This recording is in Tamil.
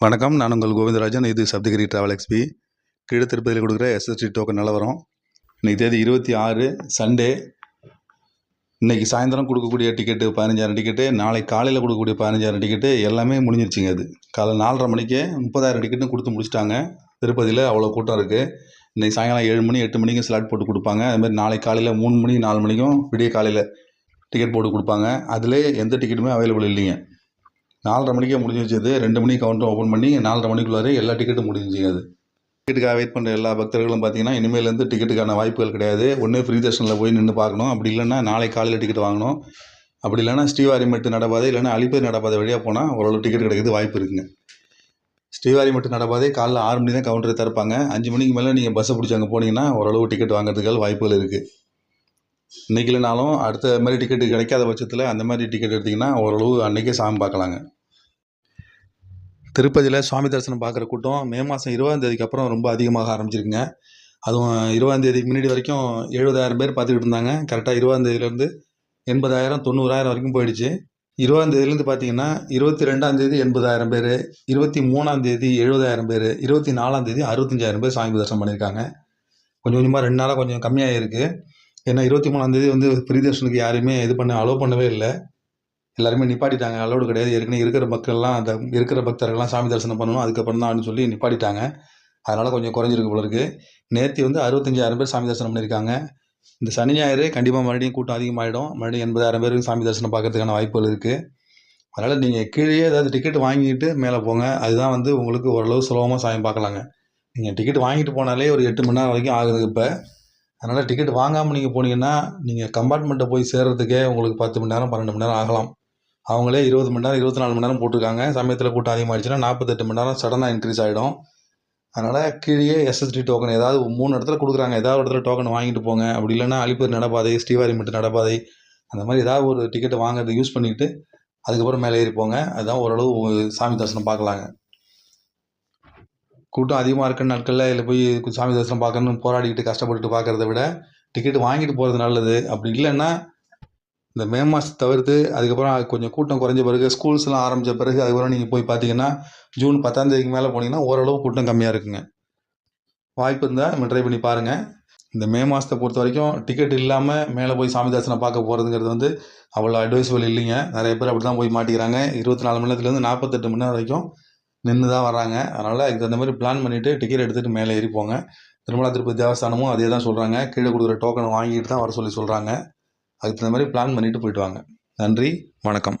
வணக்கம். நான் உங்கள் கோவிந்தராஜன். இது சப்தகிரி டிராவல் எக்ஸ்பி. கீழ திருப்பதியில் கொடுக்குற எஸ்எஸ்டி டோக்கன் நிலவரம். இன்றைக்கி தேதி 26 சண்டே. இன்றைக்கி சாயந்தரம் கொடுக்கக்கூடிய டிக்கெட்டு 15,000 டிக்கெட்டு, நாளைக்கு காலையில் கொடுக்கக்கூடிய 15,000 டிக்கெட்டு எல்லாமே முடிஞ்சிருச்சுங்க. அது காலை 4:30 மணிக்கே 30,000 டிக்கெட்டும் கொடுத்து முடிச்சிட்டாங்க. திருப்பதியில் அவ்வளோ கூட்டம் இருக்குது. இன்றைக்கி சாயங்காலம் 7 மணி 8 மணிக்கும் ஸ்லாட் போட்டு கொடுப்பாங்க. அதுமாதிரி நாளைக்கு காலையில் 3 மணி 4 மணிக்கும் விடிய காலையில் டிக்கெட் போட்டு கொடுப்பாங்க. அதில் எந்த டிக்கெட்டுமே அவைலபிள் இல்லைங்க. 4:30 மணிக்கே முடிஞ்சிருச்சு. 2 மணிக்கு கவுண்டர் ஓப்பன் பண்ணி 4:30 மணிக்குள்ளாரே எல்லா டிக்கெட்டும் முடிஞ்சிங்க. அது டிக்கெட்டுக்காக வெயிட் பண்ணுற எல்லா பக்தர்களும் பார்த்தீங்கன்னா இனிமேலேருந்து டிக்கெட்டுக்கான வாய்ப்புகள் கிடையாது. ஒன்று ஃப்ரீ தர்ஷனில் போய் நின்று பார்க்கணும், அப்படி இல்லைன்னா நாளைக்கு காலையில் டிக்கெட் வாங்கணும், அப்படி இல்லைன்னா ஸ்ரீவாரிமெட்டு நடப்பாதை இல்லைன்னா அலிப்பேர் நடப்பாதை வழியாக போனால் ஓரளவு டிக்கெட் கிடைக்கிறது வாய்ப்பு இருக்குங்க. ஸ்ரீவாரிமெட்டு நடப்பாதை காலைல 6 மணி தான் கவுண்டரை திறப்பாங்க. 5 மணிக்கு மேலே நீங்கள் பஸ்ஸை பிடிச்சி அங்கே போனீங்கன்னா ஓரளவு டிக்கெட் வாங்குறதுக்கான வாய்ப்புகள் இருக்குது. இன்றைக்கி இல்லைனாலும் அடுத்த மாதிரி டிக்கெட்டு கிடைக்காத பட்சத்தில் அந்த மாதிரி டிக்கெட் எடுத்திங்கன்னா ஓரளவு அன்றைக்கே சாமி பார்க்கலாங்க. திருப்பதியில் சுவாமி தரிசனம் பார்க்குற கூட்டம் மே மாதம் 20ஆம் தேதிக்கு அப்புறம் ரொம்ப அதிகமாக ஆரம்பிச்சிருக்குங்க. அதுவும் 20ஆம் தேதிக்கு முன்னாடி வரைக்கும் 70,000 பேர் பார்த்துக்கிட்டு இருந்தாங்க. கரெக்டாக 20ஆம் தேதியிலேருந்து 80,000 90,000 வரைக்கும் போயிடுச்சு. 20ஆம் தேதியிலேருந்து பார்த்தீங்கன்னா 22ஆம் தேதி 80,000 பேர், 23ஆம் தேதி 70,000 பேர், 24ஆம் தேதி 65,000 பேர் சாமி தரிசனம் பண்ணியிருக்காங்க. கொஞ்சம் கொஞ்சமாக 2 நாளாக கொஞ்சம் கம்மியாக இருக்குது. ஏன்னா 23ஆம் தேதி ஃப்ரீ தர்ஷனுக்கு யாரையுமே அலோவ் பண்ணவே இல்லை. எல்லாருமே நிப்பாட்டிட்டாங்க. அலோடு கிடையாது. ஏற்கனவே இருக்கிற மக்கள்லாம் இருக்கிற பக்தர்கள்லாம் சாமி தரிசனம் பண்ணணும், அதுக்கப்புறம் தான் சொல்லி நிப்பாட்டிட்டாங்க. அதனால் கொஞ்சம் குறைஞ்சிருக்கு போல இருக்குது. நேற்று 65,000 பேர் சாமி தரிசனம் பண்ணியிருக்காங்க. இந்த சனி ஞாயிறு கண்டிப்பாக மறுபடியும் கூட்டம் அதிகமாகிடும். மறுபடியும் 80,000 பேருக்கு சாமி தரிசனம் பார்க்கறதுக்கான வாய்ப்புகள் இருக்குது. அதனால் நீங்கள் கீழே ஏதாவது டிக்கெட் வாங்கிட்டு மேலே போங்க. அதுதான் உங்களுக்கு ஓரளவு சுலபமாக சாமி பார்க்கலாங்க. நீங்கள் டிக்கெட் வாங்கிட்டு போனாலே ஒரு 8 மணி நேரம் வரைக்கும் ஆகுது இப்போ. அதனால் டிக்கெட் வாங்காமல் நீங்கள் போனீங்கன்னா நீங்கள் கம்பார்ட்மெண்ட்டை போய் சேர்றதுக்கே உங்களுக்கு 10 மணி நேரம் 12 மணி நேரம் ஆகலாம். அவங்களே 20 மணி நேரம் 24 மணி நேரம் போட்டிருக்காங்க. சமயத்தில் கூட்டம் அதிகமாகிடுச்சுன்னா 48 மணி நேரம் சடனாக இன்க்ரீஸ் ஆகிடும். அதனால் கீழே எஸ்எஸ்டி டோக்கன் ஏதாவது 3 இடத்துல கொடுக்குறாங்க. ஏதாவது இடத்துல டோக்கன் வாங்கிட்டு போங்க. அப்படி இல்லைன்னா அலிப்பேர் நடப்பாதை, ஸ்ரீவாரிமெட்டு நடப்பாதை, அந்த மாதிரி ஏதாவது ஒரு டிக்கெட்டை வாங்குறதை யூஸ் பண்ணிக்கிட்டு அதுக்கப்புறம் மேலே ஏறி போங்க. அதுதான் ஓரளவு சாமி தரிசனம் பார்க்கலாங்க. கூட்டம் அதிகமாக இருக்கிற நாட்களில் இதில் போய் சாமி தரிசனம் பார்க்கணுன்னு போராடிக்கிட்டு கஷ்டப்பட்டுட்டு பார்க்குறத விட டிக்கெட் வாங்கிட்டு போகிறது நல்லது. அப்படி இல்லைன்னா இந்த மே மாதத்தை தவிர்த்து அதுக்கப்புறம் கொஞ்சம் கூட்டம் குறைஞ்ச பிறகு ஸ்கூல்ஸ்லாம் ஆரம்பித்த பிறகு அதுக்கப்புறம் நீங்கள் போய் பார்த்தீங்கன்னா ஜூன் 10ஆம் தேதிக்கு மேலே போனீங்கன்னா ஓரளவு கூட்டம் கம்மியாக இருக்குங்க. வாய்ப்பு இருந்தால் நம்ம ட்ரை பண்ணி பாருங்கள். இந்த மே மாதத்தை பொறுத்த வரைக்கும் டிக்கெட் இல்லாமல் மேலே போய் சாமி தரிசனம் பார்க்க போகிறதுங்கிறது அவ்வளோ அட்வைஸபிள் இல்லைங்க. நிறைய பேர் அப்படி தான் போய் மாட்டிக்கிறாங்க. 24 மணி நேரத்துலேருந்து 48 மணி நேரம் வரைக்கும் நின்று தான் வராங்க. அதனால் இதுக்கு அந்த மாதிரி பிளான் பண்ணிவிட்டு டிக்கெட் எடுத்துகிட்டு மேலே ஏறி போங்க. திருமலா திருப்பதி தேவஸ்தானமும் அதே தான் சொல்கிறாங்க. கீழே கொடுக்குற டோக்கனை வாங்கிட்டு தான் வர சொல்கிறாங்க. அதுக்கு தகுந்த மாதிரி பிளான் பண்ணிவிட்டு போயிட்டு வாங்க. நன்றி, வணக்கம்.